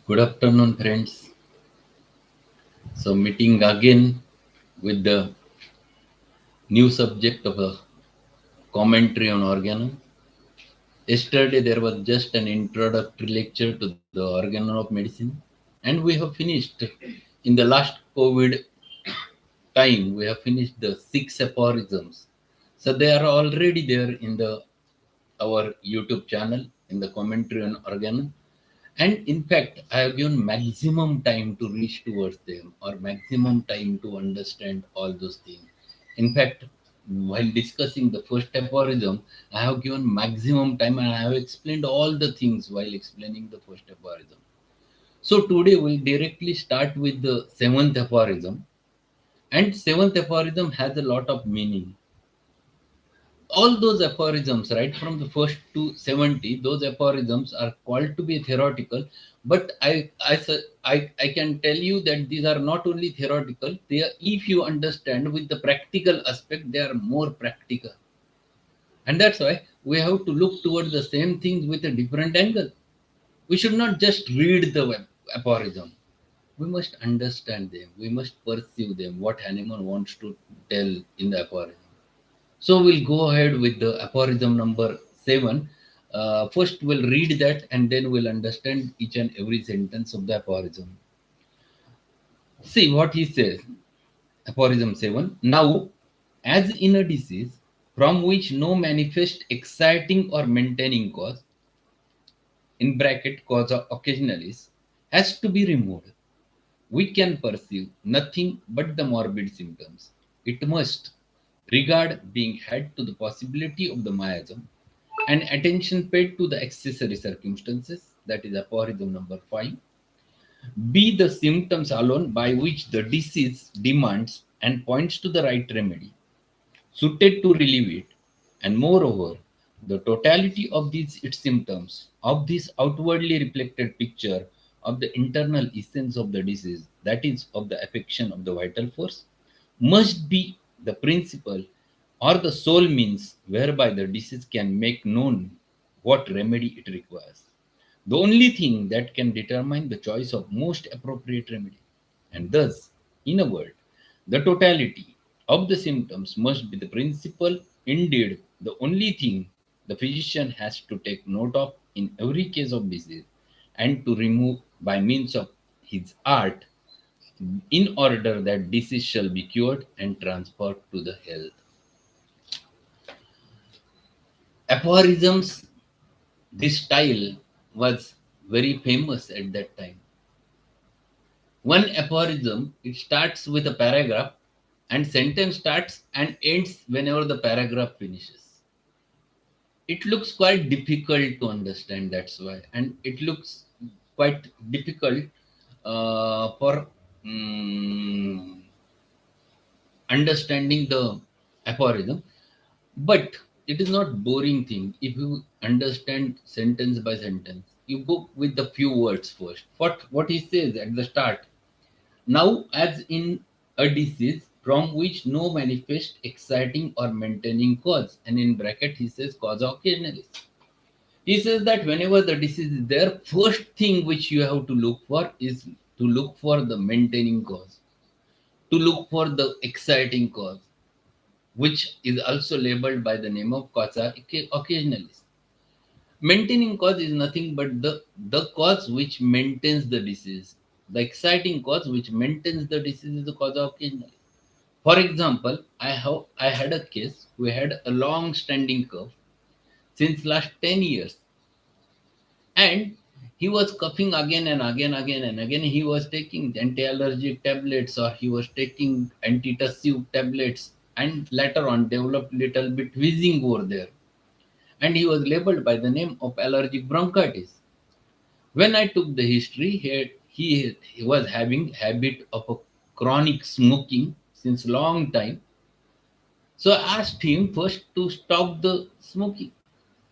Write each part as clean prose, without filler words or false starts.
Good afternoon, friends. So, meeting again with the new subject of a commentary on organon. Yesterday, there was just an introductory lecture to the organon of medicine, and we have finished in the last COVID time. We have finished the 6 aphorisms. So, they are already there in the our YouTube channel in the commentary on organon. And in fact, I have given maximum time to reach towards them or maximum time to understand all those things. In fact, while discussing the first aphorism, I have given maximum time and I have explained all the things while explaining the first aphorism. So today we'll directly start with the seventh aphorism. And seventh aphorism has a lot of meaning. All those aphorisms, right from the first to 70, those aphorisms are called to be theoretical. But I can tell you that these are not only theoretical, they are, if you understand with the practical aspect, they are more practical. And that's why we have to look towards the same things with a different angle. We should not just read the aphorism. We must understand them. We must pursue them, what Hahnemann wants to tell in the aphorism. So we'll go ahead with the aphorism number 7. First, we'll read that and then we'll understand each and every sentence of the aphorism. See what he says. Aphorism 7. Now, as in a disease from which no manifest exciting or maintaining cause, in bracket cause of occasionalis, has to be removed, we can perceive nothing but the morbid symptoms. It must regard being had to the possibility of the miasm and attention paid to the accessory circumstances, that is aphorism number 5, be the symptoms alone by which the disease demands and points to the right remedy, suited to relieve it, and moreover, the totality of these its symptoms, of this outwardly reflected picture of the internal essence of the disease, that is, of the affection of the vital force, must be the principle or the sole means whereby the disease can make known what remedy it requires. The only thing that can determine the choice of most appropriate remedy. And thus, in a word, the totality of the symptoms must be the principle, indeed, the only thing the physician has to take note of in every case of disease and to remove by means of his art in order that disease shall be cured and transferred to the health. Aphorisms, this style was very famous at that time. One aphorism, it starts with a paragraph and sentence starts and ends whenever the paragraph finishes. It looks quite difficult to understand, that's why. And it looks quite difficult for mm, understanding the aphorism. But it is not boring thing if you understand sentence by sentence. You go with the few words first. What he says at the start. Now, as in a disease from which no manifest exciting or maintaining cause, and in bracket he says cause occasionalis. He says that whenever the disease is there, first thing which you have to look for is to look for the maintaining cause, to look for the exciting cause, which is also labeled by the name of causa occasionalis. Maintaining cause is nothing but the cause which maintains the disease. The exciting cause which maintains the disease is the causa occasionalis. For example, I had a case who had a long standing cough since last 10 years, and he was coughing again and again. He was taking anti-allergic tablets or he was taking antitussive tablets, and later on developed little bit wheezing over there, and he was labeled by the name of allergic bronchitis. When I took the history, he was having habit of a chronic smoking since long time. So I asked him first to stop the smoking.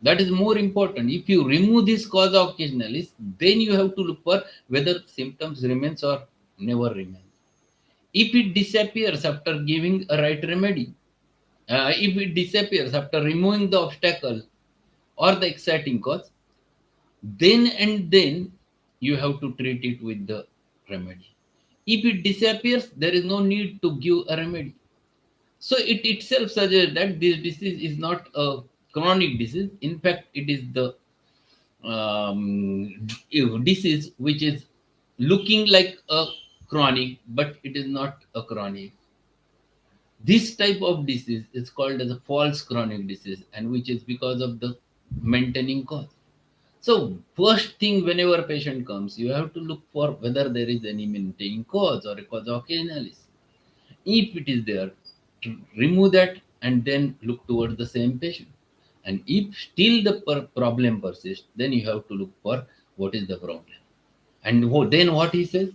That is more important. If you remove this cause occasionally, then you have to look for whether symptoms remains or never remain. If it disappears after giving a right remedy, if it disappears after removing the obstacle or the exciting cause, then and then you have to treat it with the remedy. If it disappears, there is no need to give a remedy. So it itself suggests that this disease is not a chronic disease. In fact, it is the disease which is looking like a chronic, but it is not a chronic. This type of disease is called as a false chronic disease, and which is because of the maintaining cause. So first thing, whenever a patient comes, you have to look for whether there is any maintaining cause or a cause occasionalis. If it is there, remove that and then look towards the same patient. And if still the problem persists, then you have to look for what is the problem. And then what he says?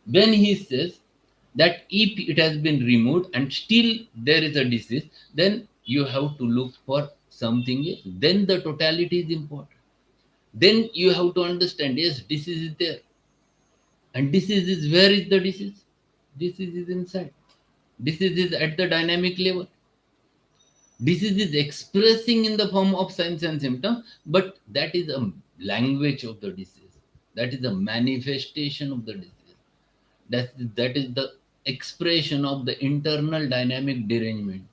When he says that if it has been removed and still there is a disease, then you have to look for something else. Then the totality is important. Then you have to understand, yes, disease is there. And disease is, where is the disease? Disease is inside. Disease is at the dynamic level. Disease is expressing in the form of signs and symptoms, but that is a language of the disease. That is a manifestation of the disease. That is the expression of the internal dynamic derangement.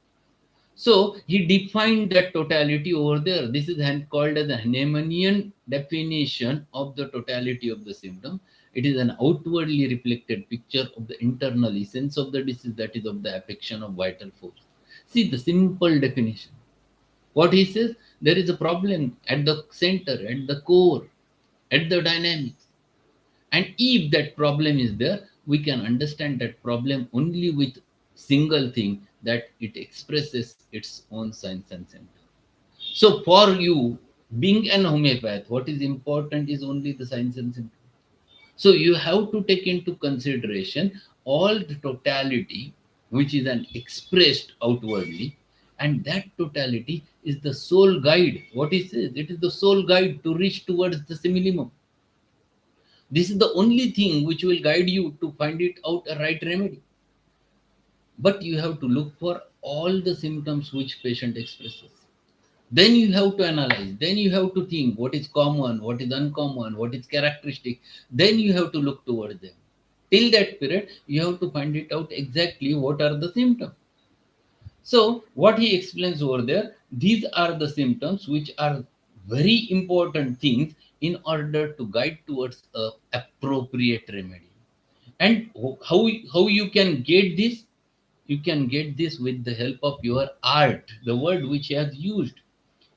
So he defined that totality over there. This is called as a Hahnemannian definition of the totality of the symptom. It is an outwardly reflected picture of the internal essence of the disease, that is of the affection of vital force. See the simple definition. What he says, there is a problem at the center, at the core, at the dynamics. And if that problem is there, we can understand that problem only with single thing, that it expresses its own signs and symptoms. So for you, being an homeopath, what is important is only the signs and symptoms. So you have to take into consideration all the totality which is an expressed outwardly, and that totality is the sole guide. What he says, it is the sole guide to reach towards the simillimum. This is the only thing which will guide you to find it out a right remedy. But you have to look for all the symptoms which patient expresses. Then you have to analyze. Then you have to think what is common, what is uncommon, what is characteristic. Then you have to look towards them. Till that period, you have to find it out exactly what are the symptoms. So what he explains over there, these are the symptoms which are very important things in order to guide towards a appropriate remedy. And how you can get this? You can get this with the help of your art, the word which he has used.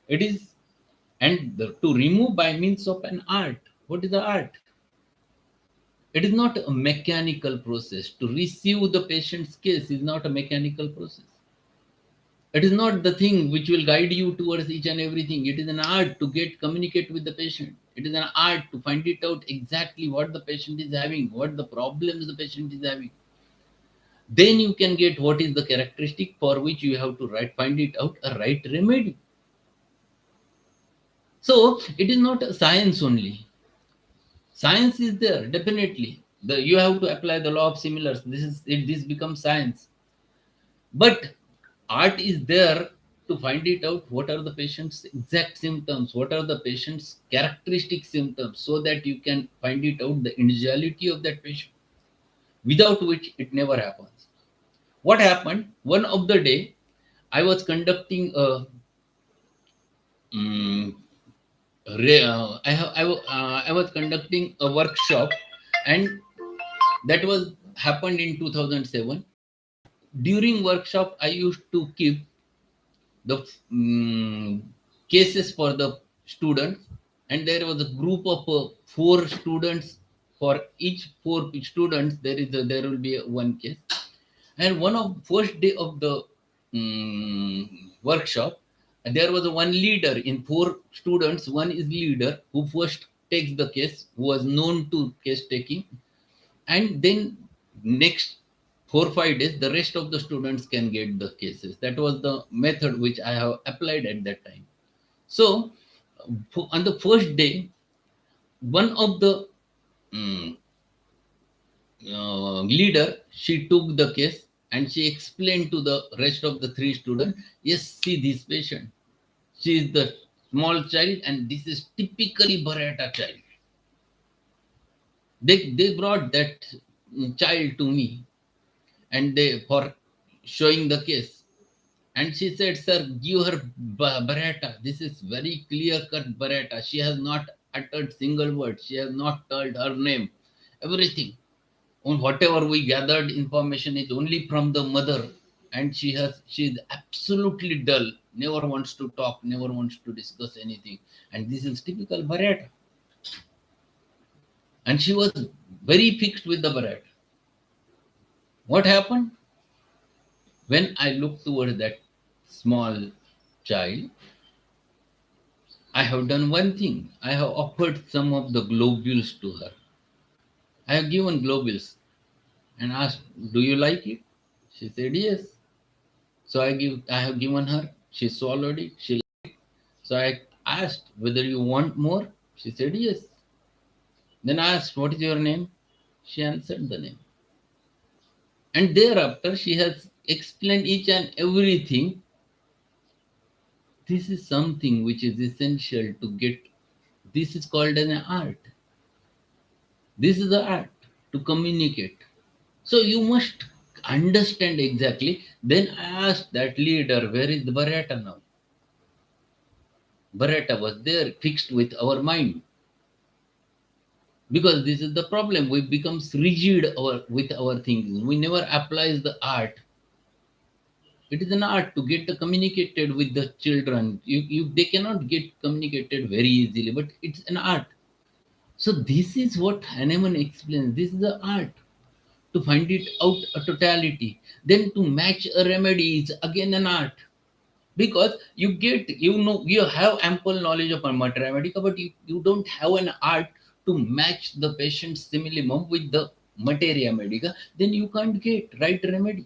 It is, and to remove by means of an art. What is the art? It is not a mechanical process. To receive the patient's case is not a mechanical process. It is not the thing which will guide you towards each and everything. It is an art to communicate with the patient. It is an art to find it out exactly what the patient is having, what the problems the patient is having. Then you can get what is the characteristic for which you have to find it out a right remedy. So it is not a science only. Science is there definitely. You have to apply the law of similars. This becomes science. But art is there to find it out what are the patient's exact symptoms, what are the patient's characteristic symptoms, so that you can find it out the individuality of that patient, without which it never happens. What happened? One of the day, I was conducting a um, I was conducting a workshop, and that was happened in 2007. During workshop, I used to keep the cases for the students, and there was a group of four students. For each four students, there will be one case. And one of first day of the workshop, there was one leader in four students. One is leader who first takes the case, who was known to case taking, and then next 4 5 days, the rest of the students can get the cases. That was the method which I have applied at that time. So on the first day, one of the mm, leader, she took the case and she explained to the rest of the three students, yes, see this patient, she is the small child and this is typically Barata child. They brought that child to me, and they for showing the case. And she said, "Sir, give her Barata. This is very clear cut Barata. She has not uttered single word. She has not told her name. Everything. On whatever we gathered information is only from the mother, and she is absolutely dull. Never wants to talk. Never wants to discuss anything. And this is typical Barata. And she was very fixed with the Barata. What happened when I looked toward that small child? I have done one thing. I have offered some of the globules to her. I have given globules and asked, "Do you like it?" She said, "Yes." So I have given her. She swallowed it. So I asked whether you want more. She said, "Yes." Then I asked, "What is your name?" She answered the name. And thereafter, she has explained each and everything. This is something which is essential to get. This is called an art. This is the art to communicate. So you must understand exactly. Then I asked that leader, "Where is the Barata now?" Barata was there, fixed with our mind. Because this is the problem. We become rigid with our thinking. We never applies the art. It is an art to get communicated with the children. They cannot get communicated very easily, but it's an art. So this is what Hahnemann explains. This is the art. To find it out a totality. Then to match a remedy is again an art. Because you have ample knowledge of materia medica, but you don't have an art to match the patient's simillimum with the materia medica, then you can't get right remedy.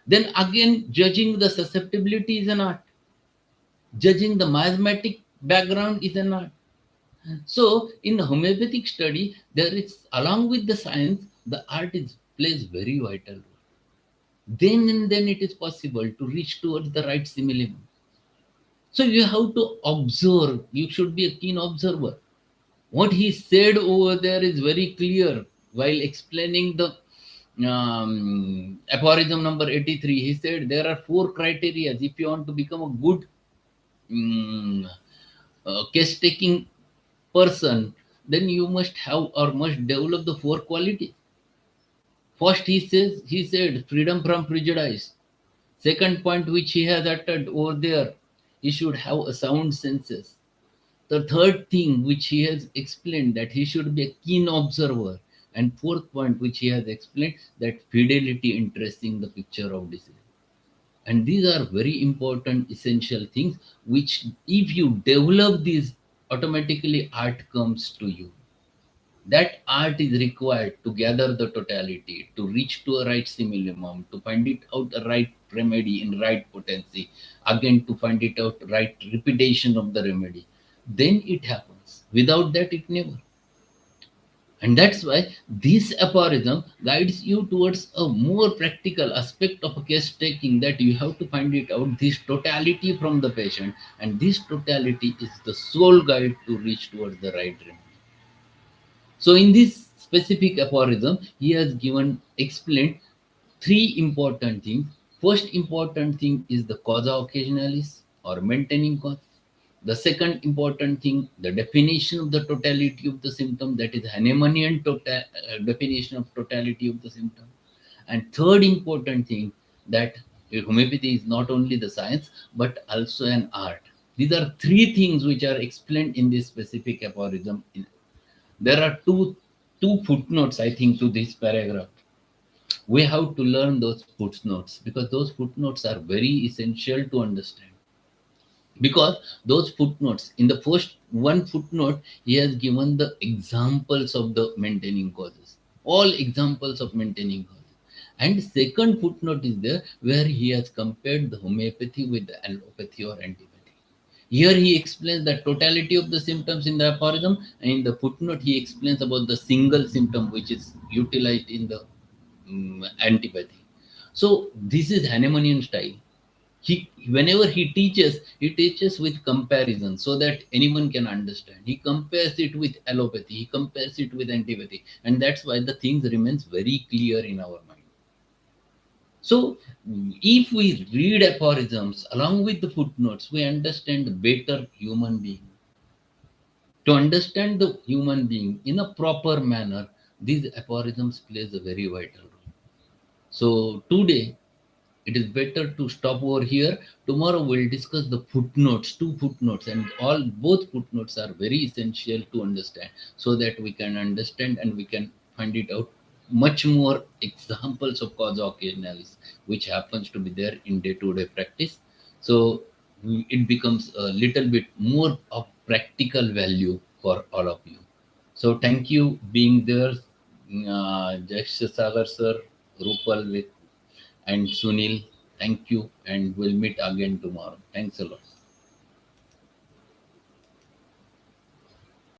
Then again, judging the susceptibility is an art. Judging the mathematic background is an art. So in the homeopathic study, there is, along with the science, the art is plays very vital role. Then and then it is possible to reach towards the right simillimum. So you have to observe. You should be a keen observer. What he said over there is very clear while explaining the aphorism number 83. He said there are four criteria if you want to become a good um, case taking person, then you must have or must develop the four qualities. First, he said freedom from prejudice. Second point which he has uttered over there, he should have a sound senses. The third thing which he has explained, that he should be a keen observer. And fourth point which he has explained, that fidelity in tracing the picture of disease. And these are very important essential things which if you develop these, automatically art comes to you. That art is required to gather the totality, to reach to a right simillimum, to find it out a right remedy in right potency, again to find it out right repetition of the remedy. Then it happens. Without that, it never. And that's why this aphorism guides you towards a more practical aspect of a case taking, that you have to find it out this totality from the patient, and this totality is the sole guide to reach towards the right remedy. So in this specific aphorism, he has given explained three important things. First important thing is the causa occasionalis or maintaining cause. The second important thing, the definition of the totality of the symptom, that is Hahnemannian definition of totality of the symptom. And third important thing, that homeopathy is not only the science but also an art. These are three things which are explained in this specific aphorism. There are two footnotes, I think, to this paragraph. We have to learn those footnotes because those footnotes are very essential to understand. Because those footnotes, in the first one footnote, he has given the examples of the maintaining causes, all examples of maintaining causes. And second footnote is there where he has compared the homeopathy with the allopathy or antibody. Here he explains the totality of the symptoms in the aphorism, and in the footnote he explains about the single symptom which is utilized in the antipathy. So this is Hahnemannian style. Whenever he teaches with comparison so that anyone can understand. He compares it with allopathy, he compares it with antipathy, and that's why the things remains very clear in our mind. So if we read aphorisms along with the footnotes, we understand better human being. To understand the human being in a proper manner, these aphorisms plays a very vital role. So today it is better to stop over here. Tomorrow we'll discuss the footnotes, two footnotes, and all both footnotes are very essential to understand so that we can understand and we can find it out much more examples of cause analysis which happens to be there in day-to-day practice. So it becomes a little bit more of practical value for all of you. So thank you being there, Jash Sagar sir, Rupal with and Sunil. Thank you, and we'll meet again tomorrow. Thanks a lot.